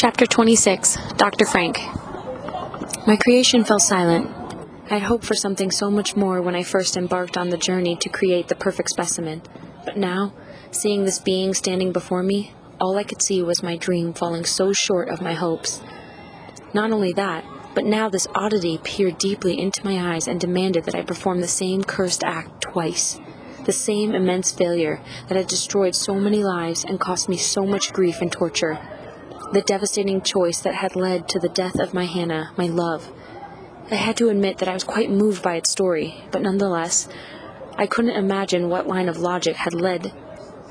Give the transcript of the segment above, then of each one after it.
Chapter 26, Dr. Frank. My creation fell silent. I had hoped for something so much more when I first embarked on the journey to create the perfect specimen. But now, seeing this being standing before me, all I could see was my dream falling so short of my hopes. Not only that, but now this oddity peered deeply into my eyes and demanded that I perform the same cursed act twice. The same immense failure that had destroyed so many lives and cost me so much grief and torture. The devastating choice that had led to the death of my Hannah, my love. I had to admit that I was quite moved by its story, but nonetheless, I couldn't imagine what line of logic had led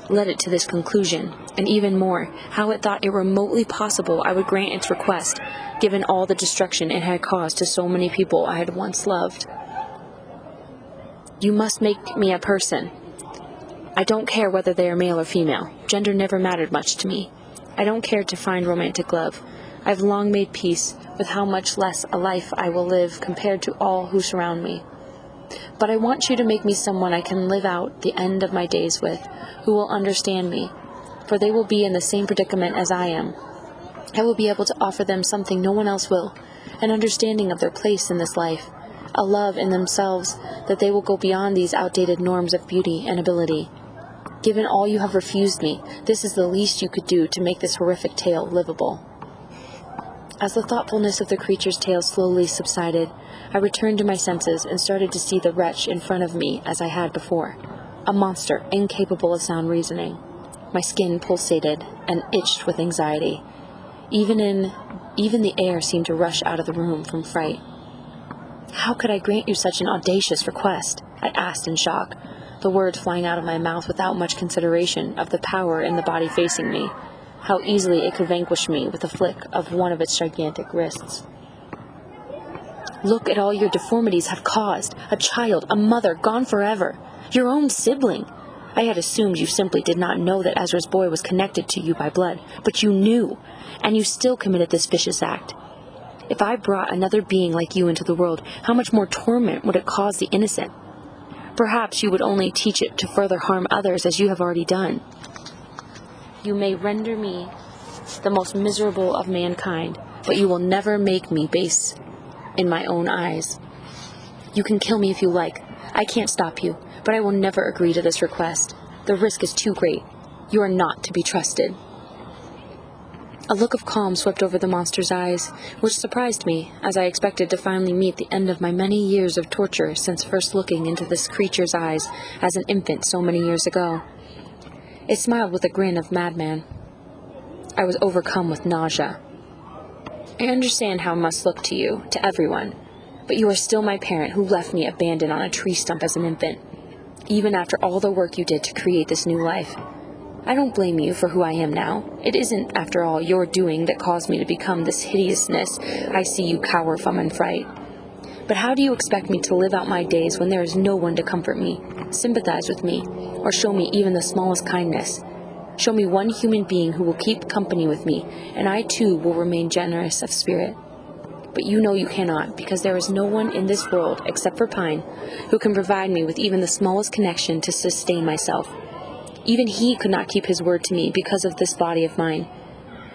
it to this conclusion, and even more, how it thought it remotely possible I would grant its request, given all the destruction it had caused to so many people I had once loved. You must make me a person. I don't care whether they are male or female. Gender never mattered much to me. I don't care to find romantic love. I've long made peace with how much less a life I will live compared to all who surround me. But I want you to make me someone I can live out the end of my days with, who will understand me, for they will be in the same predicament as I am. I will be able to offer them something no one else will, an understanding of their place in this life, a love in themselves that they will go beyond these outdated norms of beauty and ability. Given all you have refused me, this is the least you could do to make this horrific tale livable. As the thoughtfulness of the creature's tale slowly subsided, I returned to my senses and started to see the wretch in front of me as I had before. A monster incapable of sound reasoning. My skin pulsated and itched with anxiety. Even the air seemed to rush out of the room from fright. How could I grant you such an audacious request? I asked in shock, the words flying out of my mouth without much consideration of the power in the body facing me, how easily it could vanquish me with a flick of one of its gigantic wrists. Look at all your deformities have caused. A child, a mother, gone forever. Your own sibling. I had assumed you simply did not know that Ezra's boy was connected to you by blood, but you knew, and you still committed this vicious act. If I brought another being like you into the world, how much more torment would it cause the innocent? Perhaps you would only teach it to further harm others as you have already done. You may render me the most miserable of mankind, but you will never make me base in my own eyes. You can kill me if you like. I can't stop you, but I will never agree to this request. The risk is too great. You are not to be trusted. A look of calm swept over the monster's eyes, which surprised me, as I expected to finally meet the end of my many years of torture since first looking into this creature's eyes as an infant so many years ago. It smiled with a grin of madman. I was overcome with nausea. I understand how it must look to you, to everyone, but you are still my parent who left me abandoned on a tree stump as an infant, even after all the work you did to create this new life. I don't blame you for who I am now. It isn't, after all, your doing that caused me to become this hideousness I see you cower from in fright. But how do you expect me to live out my days when there is no one to comfort me, sympathize with me, or show me even the smallest kindness? Show me one human being who will keep company with me, and I too will remain generous of spirit. But you know you cannot, because there is no one in this world, except for Pine, who can provide me with even the smallest connection to sustain myself. Even he could not keep his word to me because of this body of mine.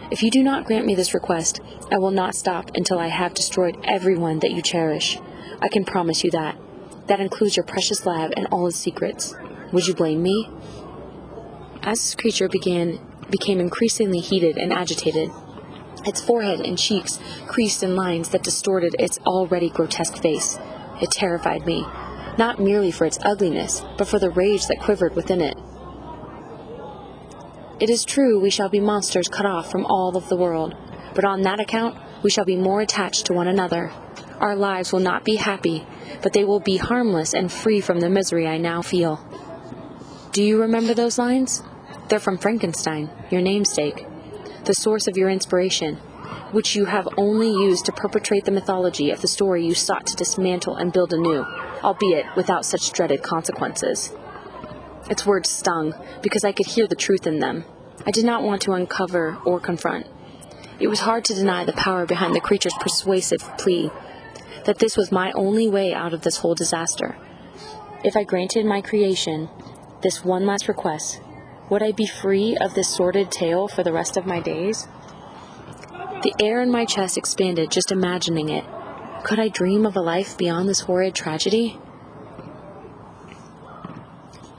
If you do not grant me this request, I will not stop until I have destroyed everyone that you cherish. I can promise you that. That includes your precious lab and all its secrets. Would you blame me? As this creature became increasingly heated and agitated, its forehead and cheeks creased in lines that distorted its already grotesque face. It terrified me, not merely for its ugliness, but for the rage that quivered within it. It is true we shall be monsters cut off from all of the world, but on that account we shall be more attached to one another. Our lives will not be happy, but they will be harmless and free from the misery I now feel. Do you remember those lines? They're from Frankenstein, your namesake, the source of your inspiration, which you have only used to perpetrate the mythology of the story you sought to dismantle and build anew, albeit without such dreaded consequences. Its words stung, because I could hear the truth in them. I did not want to uncover or confront. It was hard to deny the power behind the creature's persuasive plea, that this was my only way out of this whole disaster. If I granted my creation this one last request, would I be free of this sordid tale for the rest of my days? The air in my chest expanded just imagining it. Could I dream of a life beyond this horrid tragedy?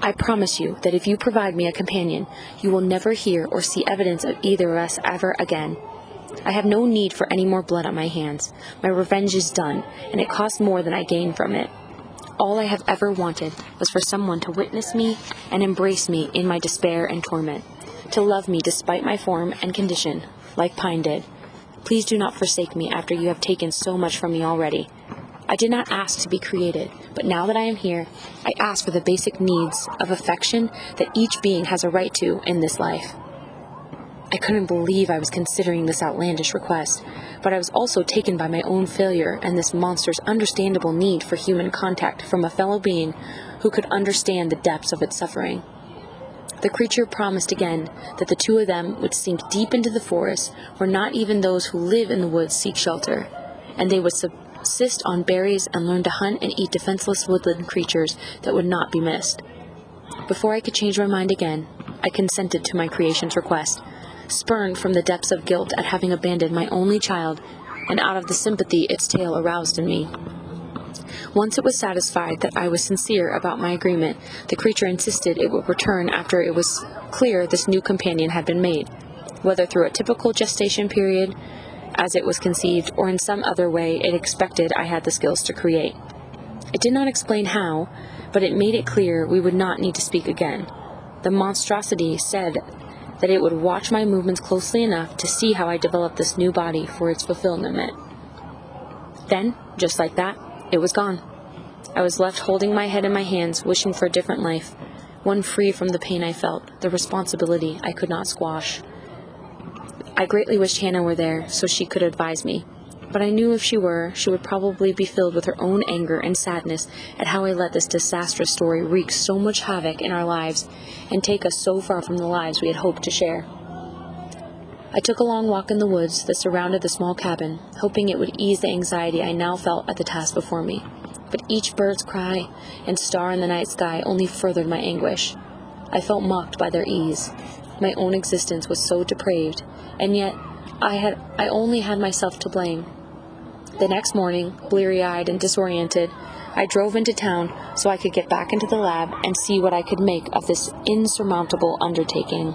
I promise you that if you provide me a companion, you will never hear or see evidence of either of us ever again. I have no need for any more blood on my hands. My revenge is done, and it costs more than I gain from it. All I have ever wanted was for someone to witness me and embrace me in my despair and torment, to love me despite my form and condition, like Pine did. Please do not forsake me after you have taken so much from me already. I did not ask to be created, but now that I am here, I ask for the basic needs of affection that each being has a right to in this life. I couldn't believe I was considering this outlandish request, but I was also taken by my own failure and this monster's understandable need for human contact from a fellow being who could understand the depths of its suffering. The creature promised again that the two of them would sink deep into the forest where not even those who live in the woods seek shelter, and they would subsist on berries and learn to hunt and eat defenseless woodland creatures that would not be missed. Before I could change my mind again, I consented to my creation's request, spurned from the depths of guilt at having abandoned my only child, and out of the sympathy its tale aroused in me. Once it was satisfied that I was sincere about my agreement, the creature insisted it would return after it was clear this new companion had been made, whether through a typical gestation period, as it was conceived, or in some other way it expected I had the skills to create. It did not explain how, but it made it clear we would not need to speak again. The monstrosity said that it would watch my movements closely enough to see how I developed this new body for its fulfillment. Then, just like that, it was gone. I was left holding my head in my hands, wishing for a different life, one free from the pain I felt, the responsibility I could not squash. I greatly wished Hannah were there so she could advise me, but I knew if she were, she would probably be filled with her own anger and sadness at how I let this disastrous story wreak so much havoc in our lives and take us so far from the lives we had hoped to share. I took a long walk in the woods that surrounded the small cabin, hoping it would ease the anxiety I now felt at the task before me. But each bird's cry and star in the night sky only furthered my anguish. I felt mocked by their ease. My own existence was so depraved, and yet I only had myself to blame. The next morning, bleary-eyed and disoriented, I drove into town so I could get back into the lab and see what I could make of this insurmountable undertaking.